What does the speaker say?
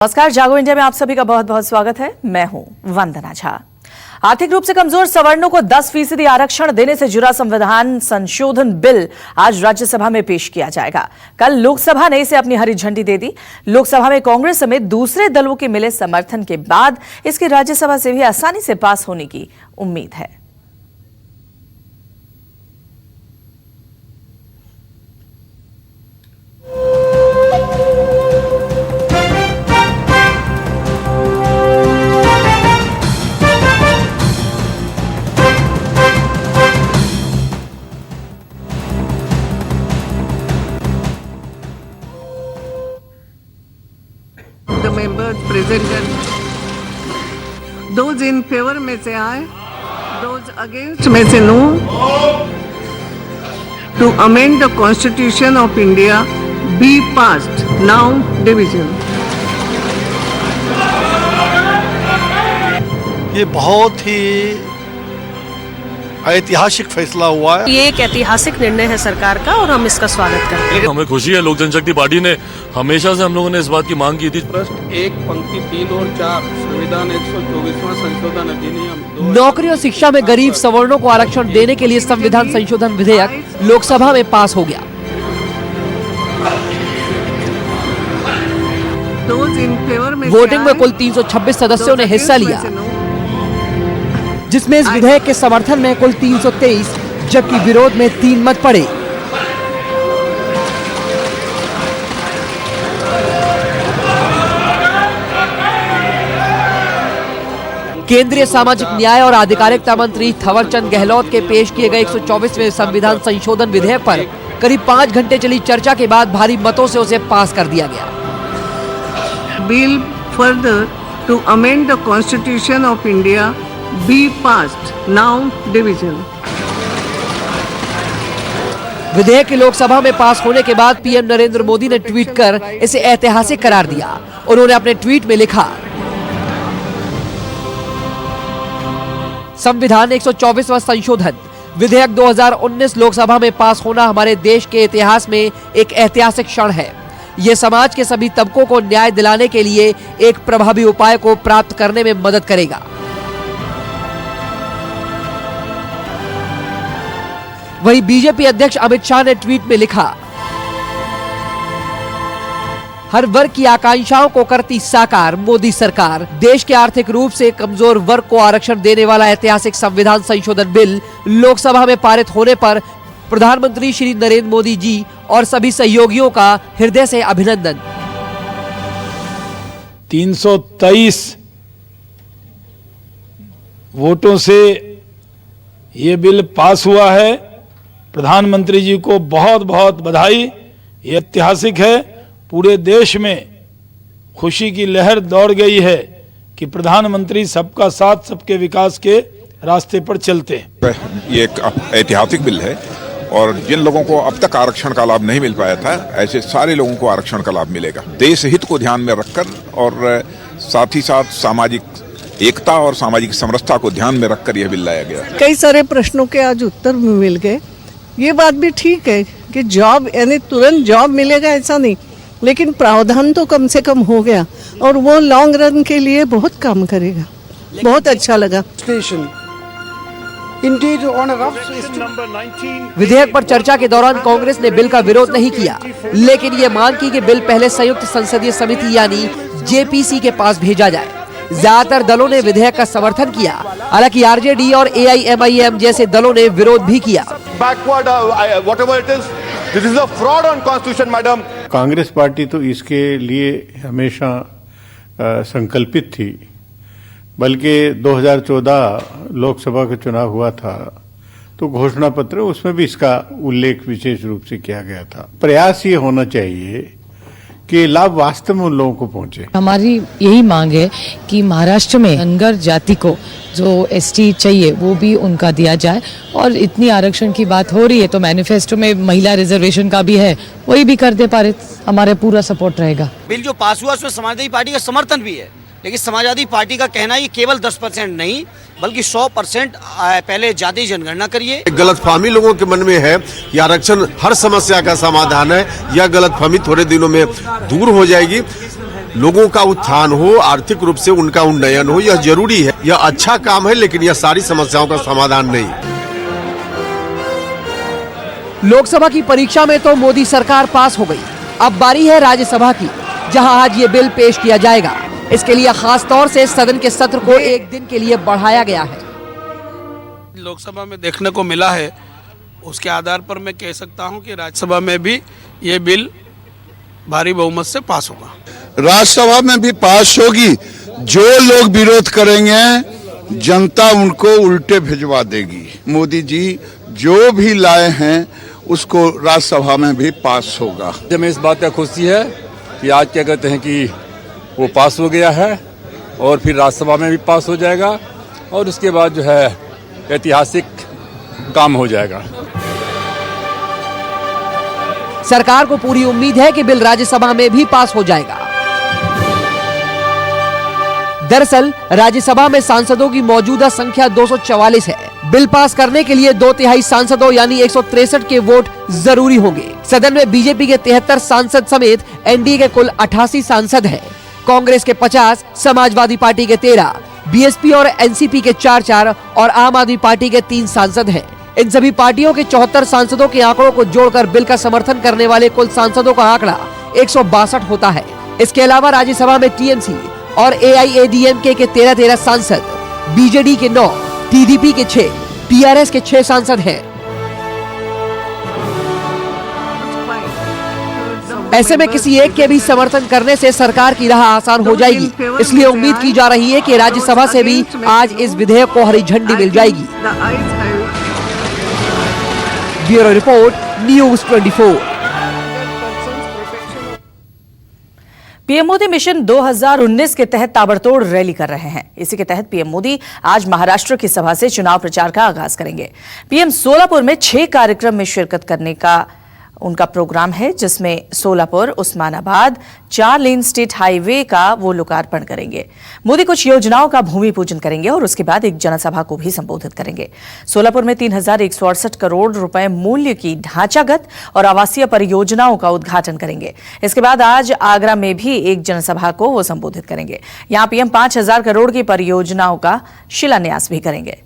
नमस्कार, जागो इंडिया में आप सभी का बहुत बहुत स्वागत है। मैं हूं वंदना झा। आर्थिक रूप से कमजोर सवर्णों को 10% आरक्षण देने से जुड़ा संविधान संशोधन बिल आज राज्यसभा में पेश किया जाएगा। कल लोकसभा ने इसे अपनी हरी झंडी दे दी। लोकसभा में कांग्रेस समेत दूसरे दलों के मिले समर्थन के बाद इसकी राज्यसभा से भी आसानी से पास होने की उम्मीद है। The members presented. Those in favor may say aye. Those against may say no. To amend the Constitution of India be passed. Now division. ये बहुत ही ऐतिहासिक फैसला हुआ है। ये एक ऐतिहासिक निर्णय है सरकार का और हम इसका स्वागत करते हैं। हमें खुशी है, लोक जनशक्ति पार्टी ने हमेशा से हम लोगों ने इस बात की मांग की थी। प्रश्न 1 पंक्ति 3 और 4 संविधान 124वां संशोधन अधिनियम नौकरी और शिक्षा में गरीब सवर्णों को आरक्षण देने के लिए संविधान संशोधन विधेयक लोकसभा में पास हो गया। वोटिंग में कुल 326 सदस्यों ने हिस्सा लिया, जिसमें इस विधेयक के समर्थन में कुल 323 जबकि विरोध में 3 मत पड़े। केंद्रीय सामाजिक न्याय और आधिकारिकता मंत्री थावरचंद गहलोत के पेश किए गए 124वें संविधान संशोधन विधेयक पर करीब 5 घंटे चली चर्चा के बाद भारी मतों से उसे पास कर दिया गया। Bill further to amend the constitution of India be passed. Now division. विधेयक के लोकसभा में पास होने के बाद पीएम नरेंद्र मोदी ने ट्वीट कर इसे ऐतिहासिक करार दिया। उन्होंने अपने ट्वीट में लिखा, संविधान 124वां संशोधन विधेयक 2019 लोकसभा में पास होना हमारे देश के इतिहास में एक ऐतिहासिक क्षण है। यह समाज के सभी तबकों को न्याय दिलाने के लिए एक प्रभावी उपाय को प्राप्त करने में मदद करेगा। वहीं बीजेपी अध्यक्ष अमित शाह ने ट्वीट में लिखा, हर वर्ग की आकांक्षाओं को करती साकार मोदी सरकार। देश के आर्थिक रूप से कमजोर वर्ग को आरक्षण देने वाला ऐतिहासिक संविधान संशोधन बिल लोकसभा में पारित होने पर प्रधानमंत्री श्री नरेंद्र मोदी जी और सभी सहयोगियों का हृदय से अभिनंदन। 323 वोटों से ये बिल पास हुआ है। प्रधानमंत्री जी को बहुत बहुत बधाई। ये ऐतिहासिक है। पूरे देश में खुशी की लहर दौड़ गई है कि प्रधानमंत्री सबका साथ सबके विकास के रास्ते पर चलते हैं। ये एक ऐतिहासिक बिल है और जिन लोगों को अब तक आरक्षण का लाभ नहीं मिल पाया था, ऐसे सारे लोगों को आरक्षण का लाभ मिलेगा। देश हित को ध्यान में रखकर और साथ ही साथ सामाजिक एकता और सामाजिक समरसता को ध्यान में रखकर यह बिल लाया गया। कई सारे प्रश्नों के आज उत्तर भी मिल गए। ये बात भी ठीक है कि जॉब यानी तुरंत जॉब मिलेगा ऐसा नहीं, लेकिन प्रावधान तो कम से कम हो गया और वो लॉन्ग रन के लिए बहुत काम करेगा। बहुत अच्छा लगा। विधेयक पर चर्चा के दौरान कांग्रेस ने बिल का विरोध नहीं किया, लेकिन ये मांग की कि बिल पहले संयुक्त संसदीय समिति यानी जेपीसी के पास भेजा जाए। ज्यादातर दलों ने विधेयक का समर्थन किया, हालांकि आरजेडी और एआईएमआईएम जैसे दलों ने विरोध भी किया। कांग्रेस पार्टी तो इसके लिए हमेशा संकल्पित थी, बल्कि 2014 लोकसभा का चुनाव हुआ था तो घोषणा पत्र उसमें भी इसका उल्लेख विशेष रूप से किया गया था। प्रयास ये होना चाहिए कि लाभ वास्तव में उन लोगों को पहुंचे। हमारी यही मांग है कि महाराष्ट्र में धनगर जाति को जो एसटी चाहिए वो भी उनका दिया जाए, और इतनी आरक्षण की बात हो रही है तो मैनिफेस्टो में महिला रिजर्वेशन का भी है, वही भी कर दे पारित, हमारे पूरा सपोर्ट रहेगा। बिल जो पास हुआ उसमें समाजवादी पार्टी का समर्थन भी है, लेकिन समाजवादी पार्टी का कहना है ये केवल 10% नहीं बल्कि 100% पहले जाति जनगणना करिए। गलतफहमी लोगों के मन में है कि आरक्षण हर समस्या का समाधान है, यह गलतफहमी थोड़े दिनों में दूर हो जाएगी। लोगों का उत्थान हो, आर्थिक रूप से उनका उन्नयन हो, यह जरूरी है। यह अच्छा काम है, लेकिन यह सारी समस्याओं का समाधान नहीं। लोकसभा की परीक्षा में तो मोदी सरकार पास हो गई, अब बारी है राज्यसभा की, जहां आज ये बिल पेश किया जाएगा। इसके लिए खास तौर से सदन के सत्र को एक दिन के लिए बढ़ाया गया है। लोकसभा में देखने को मिला है, उसके आधार पर मैं कह सकता हूं कि राज्यसभा में भी ये बिल भारी बहुमत से पास होगा। राज्यसभा में भी पास होगी। जो लोग विरोध करेंगे जनता उनको उल्टे भिजवा देगी। मोदी जी जो भी लाए हैं उसको राज्यसभा में भी पास होगा। हमें इस बात का खुशी है कि आज क्या कहते हैं कि वो पास हो गया है और फिर राज्यसभा में भी पास हो जाएगा और उसके बाद जो है ऐतिहासिक काम हो जाएगा। सरकार को पूरी उम्मीद है कि बिल राज्यसभा में भी पास हो जाएगा। दरअसल राज्यसभा में सांसदों की मौजूदा संख्या 244 है। बिल पास करने के लिए 2/3 सांसदों यानी 163 के वोट जरूरी होंगे। सदन में बीजेपी के 73 सांसद समेत एनडीए के कुल 88 सांसद हैं। कांग्रेस के 50, समाजवादी पार्टी के 13, बीएसपी और एनसीपी के 4-4 और आम आदमी पार्टी के 3 सांसद हैं। इन सभी पार्टियों के 74 सांसदों के आंकड़ों को जोड़कर बिल का समर्थन करने वाले कुल सांसदों का आंकड़ा 162 होता है। इसके अलावा राज्यसभा में टीएमसी और एआईएडीएमके के 13 सांसद, बीजेडी के 9, टीडीपी के 6, टीआरएस के 6 सांसद हैं। ऐसे में किसी एक के भी समर्थन करने से सरकार की राह आसान हो जाएगी। इसलिए उम्मीद की जा रही है कि राज्यसभा से भी आज इस विधेयक को हरी झंडी मिल जाएगी। Bureau report, news 24। PM Modi mission 2019 के तहत ताबड़तोड़ रैली कर रहे हैं। इसी के तहत पीएम मोदी आज महाराष्ट्र की सभा से चुनाव प्रचार का आगाज करेंगे। पीएम सोलापुर में 6 कार्यक्रम में शिरकत करने का उनका प्रोग्राम है, जिसमें सोलापुर उस्मानाबाद 4 लेन स्टेट हाईवे का वो लोकार्पण करेंगे। मोदी कुछ योजनाओं का भूमि पूजन करेंगे और उसके बाद एक जनसभा को भी संबोधित करेंगे। सोलापुर में 3168 करोड़ रुपए मूल्य की ढांचागत और आवासीय परियोजनाओं का उद्घाटन करेंगे। इसके बाद आज आगरा में भी एक जनसभा को वो संबोधित करेंगे। यहां पीएम 5000 करोड़ की परियोजनाओं का शिलान्यास भी करेंगे।